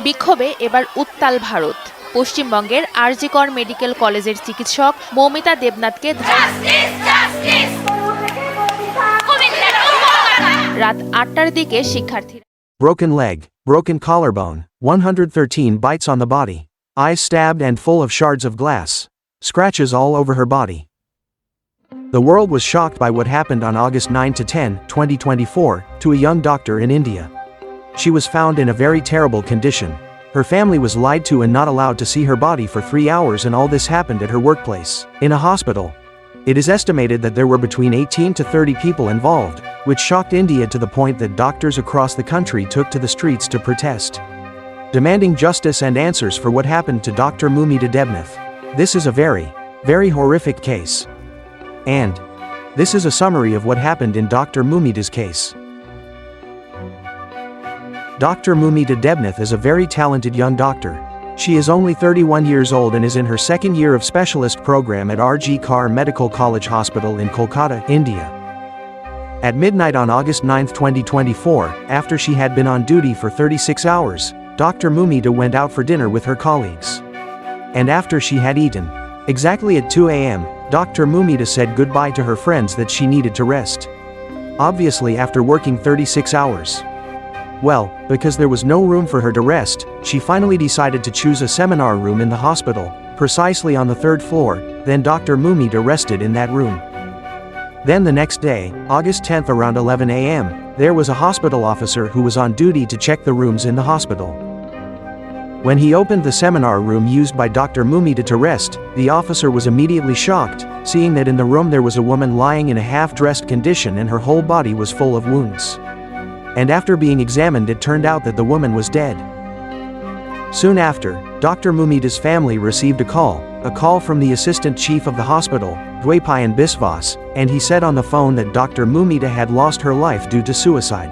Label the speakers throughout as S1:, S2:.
S1: বিক্ষোভে এবার উত্তাল ভারত। পশ্চিমবঙ্গের আরজি কর মেডিকেল কলেজের চিকিৎসক মৌমিতা দেবনাথকে রাত ৮টার দিকে শিক্ষার্থীরা
S2: broken leg, broken collarbone, 113 bites on the body, eyes stabbed and full of shards of glass, scratches all over her body. The world was shocked by what happened on August 9 to 10, 2024, to a young doctor in India. She was found in a very terrible condition. Her family was lied to and not allowed to see her body for 3 hours, and all this happened at her workplace, in a hospital. It is estimated that there were between 18 to 30 people involved, which shocked India to the point that doctors across the country took to the streets to protest, demanding justice and answers for what happened to Dr. Moumita Debnath. This is a very, very horrific case. And this is a summary of what happened in Dr. Moumita's case. Dr. Moumita Debnath is a very talented young doctor. She is only 31 years old and is in her second year of specialist program at RG Kar Medical College Hospital in Kolkata, India. At midnight on August 9, 2024, after she had been on duty for 36 hours, Dr. Moumita went out for dinner with her colleagues. And after she had eaten, exactly at 2 a.m., Dr. Moumita said goodbye to her friends that she needed to rest. Obviously, after working 36 hours. Well, because there was no room for her to rest, she finally decided to choose a seminar room in the hospital, precisely on the 3rd floor. Then Dr. Moumita rested in that room. Then the next day, August 10th around 11 a.m., there was a hospital officer who was on duty to check the rooms in the hospital. When he opened the seminar room used by Dr. Moumita to rest, the officer was immediately shocked, seeing that in the room there was a woman lying in a half-dressed condition and her whole body was full of wounds. And after being examined, it turned out that the woman was dead. Soon after, Dr. Moumita's family received a call from the assistant chief of the hospital, Dwaypayan Biswas, and he said on the phone that Dr. Moumita had lost her life due to suicide.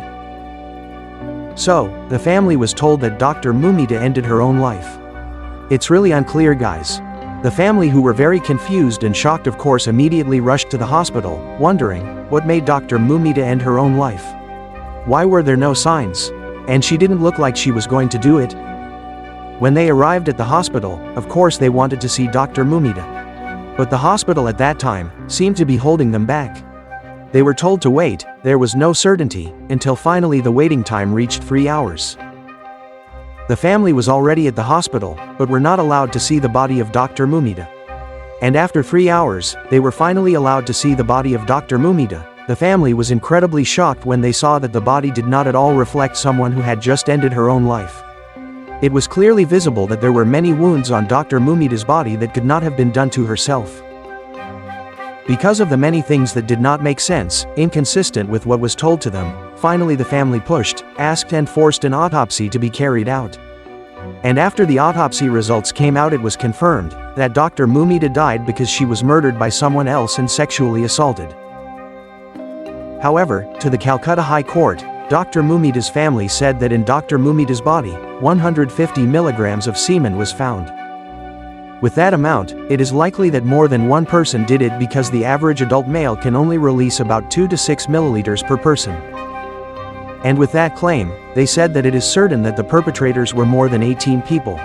S2: So, the family was told that Dr. Moumita ended her own life. It's really unclear, guys. The family, who were very confused and shocked, of course, immediately rushed to the hospital, wondering what made Dr. Moumita end her own life. Why were there no signs? And she didn't look like she was going to do it. When they arrived at the hospital, of course they wanted to see Dr. Moumita. But the hospital at that time seemed to be holding them back. They were told to wait. There was no certainty, until finally the waiting time reached 3 hours. The family was already at the hospital, but were not allowed to see the body of Dr. Moumita. And after 3 hours, they were finally allowed to see the body of Dr. Moumita. The family was incredibly shocked when they saw that the body did not at all reflect someone who had just ended her own life. It was clearly visible that there were many wounds on Dr. Moumita's body that could not have been done to herself. Because of the many things that did not make sense, inconsistent with what was told to them, finally the family pushed, asked and forced an autopsy to be carried out. And after the autopsy results came out, it was confirmed that Dr. Moumita died because she was murdered by someone else and sexually assaulted. However, to the Calcutta High Court, Dr. Moumita's family said that in Dr. Moumita's body, 150 milligrams of semen was found. With that amount, it is likely that more than one person did it, because the average adult male can only release about 2 to 6 milliliters per person. And with that claim, they said that it is certain that the perpetrators were more than 18 people.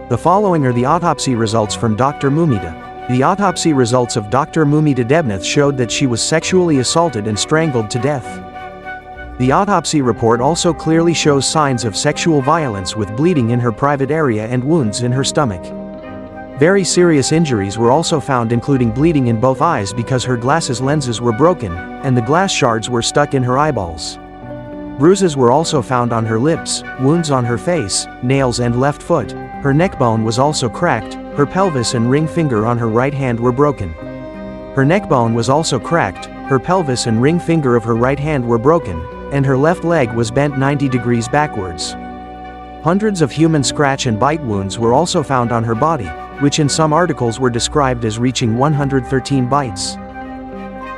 S2: The following are the autopsy results from Dr. Moumita. The autopsy results of Dr. Moumita Debnath showed that she was sexually assaulted and strangled to death. The autopsy report also clearly shows signs of sexual violence, with bleeding in her private area and wounds in her stomach. Very serious injuries were also found, including bleeding in both eyes because her glasses lenses were broken, and the glass shards were stuck in her eyeballs. Bruises were also found on her lips, wounds on her face, nails and left foot. Her neck bone was also cracked. Her pelvis and ring finger on her right hand were broken. Her neck bone was also cracked. Her pelvis and ring finger of her right hand were broken, and her left leg was bent 90 degrees backwards. Hundreds of human scratch and bite wounds were also found on her body, which in some articles were described as reaching 113 bites.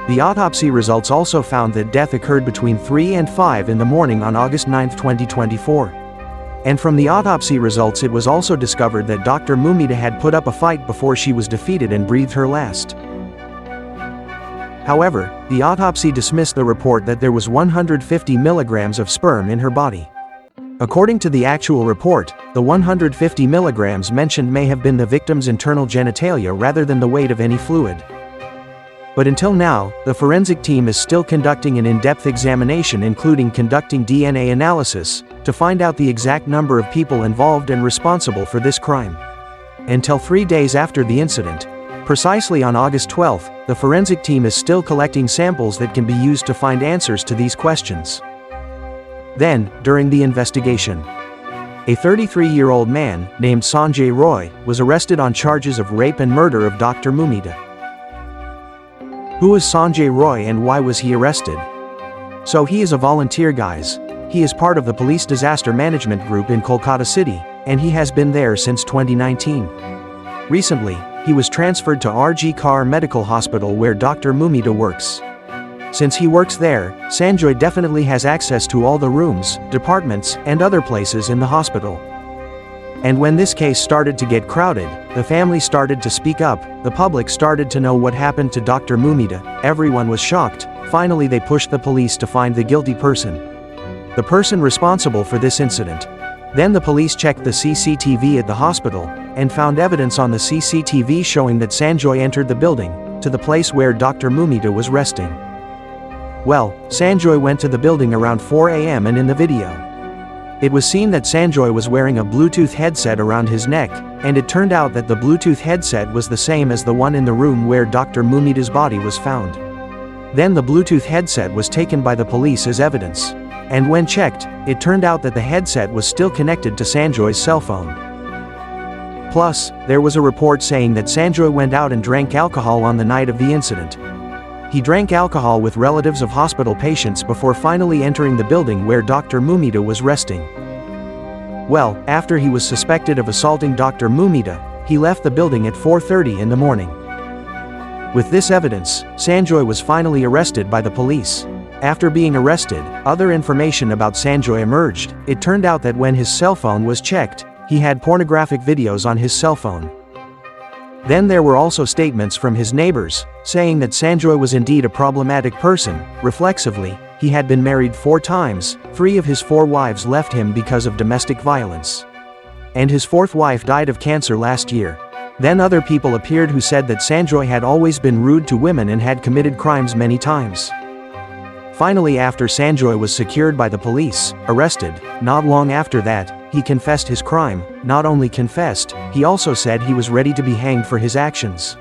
S2: The autopsy results also found that death occurred between 3 and 5 in the morning on August 9, 2024. And from the autopsy results, it was also discovered that Dr. Moumita had put up a fight before she was defeated and breathed her last. However, the autopsy dismissed the report that there was 150 milligrams of sperm in her body. According to the actual report, the 150 milligrams mentioned may have been the victim's internal genitalia rather than the weight of any fluid. But until now, the forensic team is still conducting an in-depth examination, including conducting DNA analysis, to find out the exact number of people involved and responsible for this crime. Until 3 days after the incident, precisely on August 12, the forensic team is still collecting samples that can be used to find answers to these questions. Then, during the investigation, a 33-year-old man, named Sanjay Roy, was arrested on charges of rape and murder of Dr. Moumita. Who is Sanjay Roy and why was he arrested? So he is a volunteer, guys. He is part of the police disaster management group in Kolkata City, and he has been there since 2019. Recently, he was transferred to RG Kar Medical Hospital where Dr. Moumita works. Since he works there, Sanjay definitely has access to all the rooms, departments, and other places in the hospital. And when this case started to get crowded, the family started to speak up, the public started to know what happened to Dr. Moumita, everyone was shocked. Finally they pushed the police to find the guilty person. The person responsible for this incident. Then the police checked the CCTV at the hospital, and found evidence on the CCTV showing that Sanjay entered the building, to the place where Dr. Moumita was resting. Well, Sanjay went to the building around 4 a.m. and in the video, it was seen that Sanjay was wearing a Bluetooth headset around his neck, and it turned out that the Bluetooth headset was the same as the one in the room where Dr. Moumita's body was found. Then the Bluetooth headset was taken by the police as evidence. And when checked, it turned out that the headset was still connected to Sanjay's cell phone. Plus, there was a report saying that Sanjay went out and drank alcohol on the night of the incident. He drank alcohol with relatives of hospital patients before finally entering the building where Dr. Moumita was resting. Well, after he was suspected of assaulting Dr. Moumita, he left the building at 4:30 in the morning. With this evidence, Sanjay was finally arrested by the police. After being arrested, other information about Sanjay emerged. It turned out that when his cell phone was checked, he had pornographic videos on his cell phone. Then there were also statements from his neighbors, saying that Sanjay was indeed a problematic person. Reflexively, he had been married 4 times, 3 of his 4 wives left him because of domestic violence. And his 4th wife died of cancer last year. Then other people appeared who said that Sanjay had always been rude to women and had committed crimes many times. Finally, after Sanjay was secured by the police, arrested, not long after that, he confessed his crime. Not only confessed, he also said he was ready to be hanged for his actions.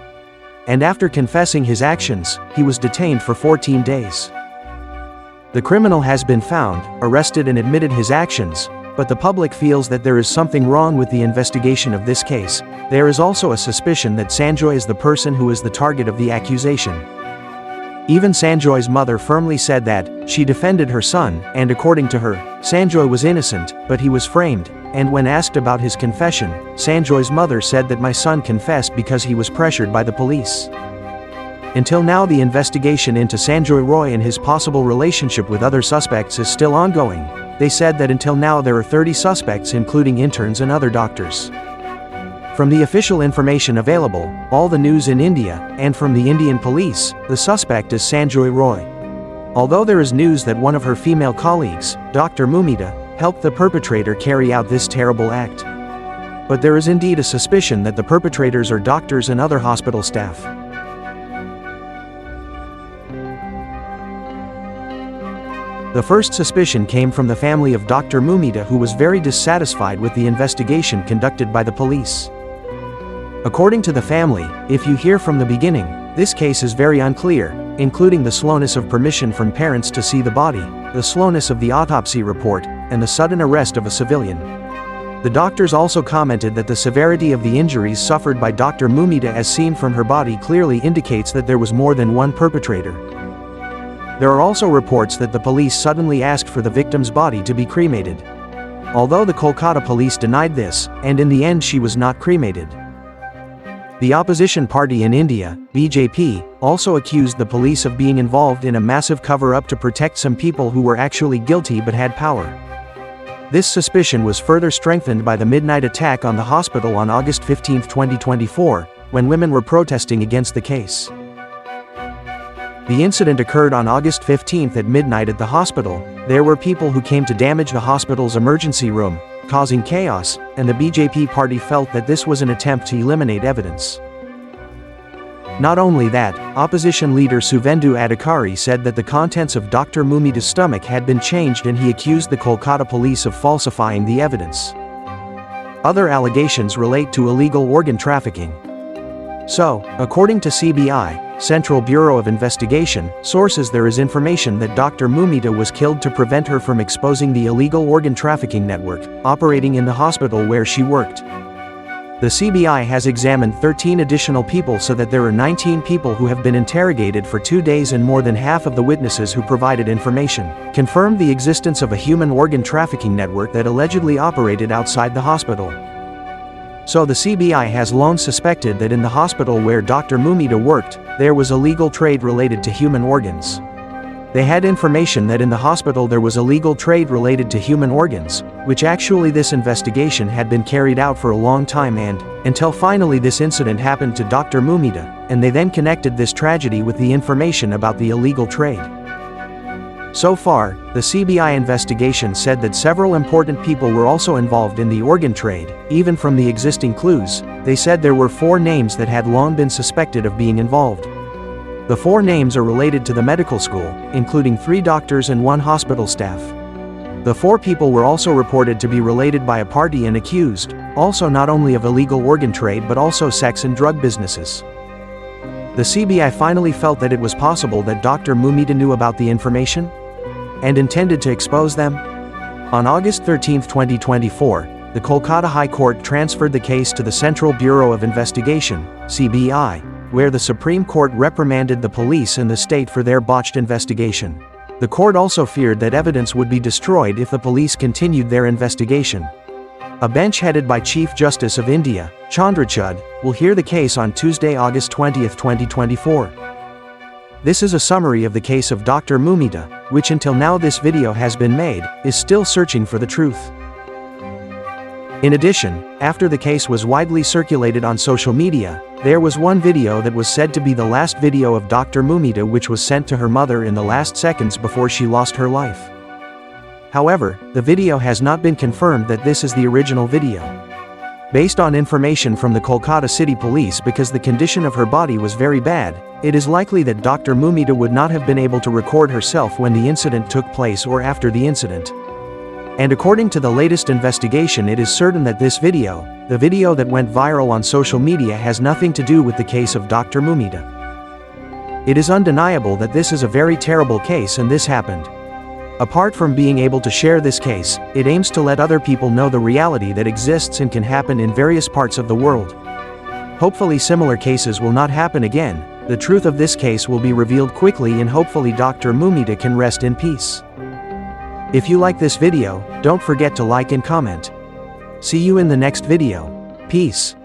S2: And after confessing his actions, he was detained for 14 days. The criminal has been found, arrested and admitted his actions, but the public feels that there is something wrong with the investigation of this case. There is also a suspicion that Sanjay is the person who is the target of the accusation. Even Sanjay's mother firmly said that she defended her son, and according to her, Sanjay was innocent, but he was framed. And when asked about his confession, Sanjay's mother said that my son confessed because he was pressured by the police. Until now, the investigation into Sanjay Roy and his possible relationship with other suspects is still ongoing. They said that until now there are 30 suspects, including interns and other doctors. From the official information available, all the news in India, and from the Indian police, the suspect is Sanjay Roy. Although there is news that one of her female colleagues, Dr. Moumita, helped the perpetrator carry out this terrible act. But there is indeed a suspicion that the perpetrators are doctors and other hospital staff. The first suspicion came from the family of Dr. Moumita, who was very dissatisfied with the investigation conducted by the police. According to the family, if you hear from the beginning, this case is very unclear, including the slowness of permission from parents to see the body, the slowness of the autopsy report, and the sudden arrest of a civilian. The doctors also commented that the severity of the injuries suffered by Dr. Moumita as seen from her body clearly indicates that there was more than one perpetrator. There are also reports that the police suddenly asked for the victim's body to be cremated. Although the Kolkata police denied this, and in the end she was not cremated. The opposition party in India, BJP, also accused the police of being involved in a massive cover-up to protect some people who were actually guilty but had power. This suspicion was further strengthened by the midnight attack on the hospital on August 15, 2024, when women were protesting against the case. The incident occurred on August 15 at midnight at the hospital, There were people who came to damage the hospital's emergency room, causing chaos, and the BJP party felt that this was an attempt to eliminate evidence. Not only that, opposition leader Suvendu Adhikari said that the contents of Dr. Moumita's stomach had been changed and he accused the Kolkata police of falsifying the evidence. Other allegations relate to illegal organ trafficking. So, according to CBI, Central Bureau of Investigation, sources, there is information that Dr. Moumita was killed to prevent her from exposing the illegal organ trafficking network, operating in the hospital where she worked. The CBI has examined 13 additional people so that there are 19 people who have been interrogated for 2 days, and more than half of the witnesses who provided information confirmed the existence of a human organ trafficking network that allegedly operated outside the hospital. So the CBI has long suspected that in the hospital where Dr. Moumita worked, there was illegal trade related to human organs. They had information that in the hospital there was illegal trade related to human organs, which actually this investigation had been carried out for a long time, and until finally this incident happened to Dr. Moumita, and they then connected this tragedy with the information about the illegal trade. So far, the CBI investigation said that several important people were also involved in the organ trade. Even from the existing clues, they said there were 4 names that had long been suspected of being involved. The 4 names are related to the medical school, including 3 doctors and 1 hospital staff. The 4 people were also reported to be related by a party and accused, also not only of illegal organ trade but also sex and drug businesses. The CBI finally felt that it was possible that Dr. Moumita knew about the information and intended to expose them. On August 13, 2024, the Kolkata High Court transferred the case to the Central Bureau of Investigation, CBI, where the Supreme Court reprimanded the police and the state for their botched investigation. The court also feared that evidence would be destroyed if the police continued their investigation. A bench headed by Chief Justice of India, Chandrachud, will hear the case on Tuesday, August 20, 2024. This is a summary of the case of Dr. Moumita, which until now this video has been made, is still searching for the truth. In addition, after the case was widely circulated on social media, there was one video that was said to be the last video of Dr. Moumita, which was sent to her mother in the last seconds before she lost her life. However, the video has not been confirmed that this is the original video. Based on information from the Kolkata City Police, because the condition of her body was very bad, it is likely that Dr. Moumita would not have been able to record herself when the incident took place or after the incident. And according to the latest investigation, it is certain that this video, the video that went viral on social media, has nothing to do with the case of Dr. Moumita. It is undeniable that this is a very terrible case and this happened. Apart from being able to share this case, it aims to let other people know the reality that exists and can happen in various parts of the world. Hopefully similar cases will not happen again, the truth of this case will be revealed quickly, and hopefully Dr. Moumita can rest in peace. If you like this video, don't forget to like and comment. See you in the next video. Peace.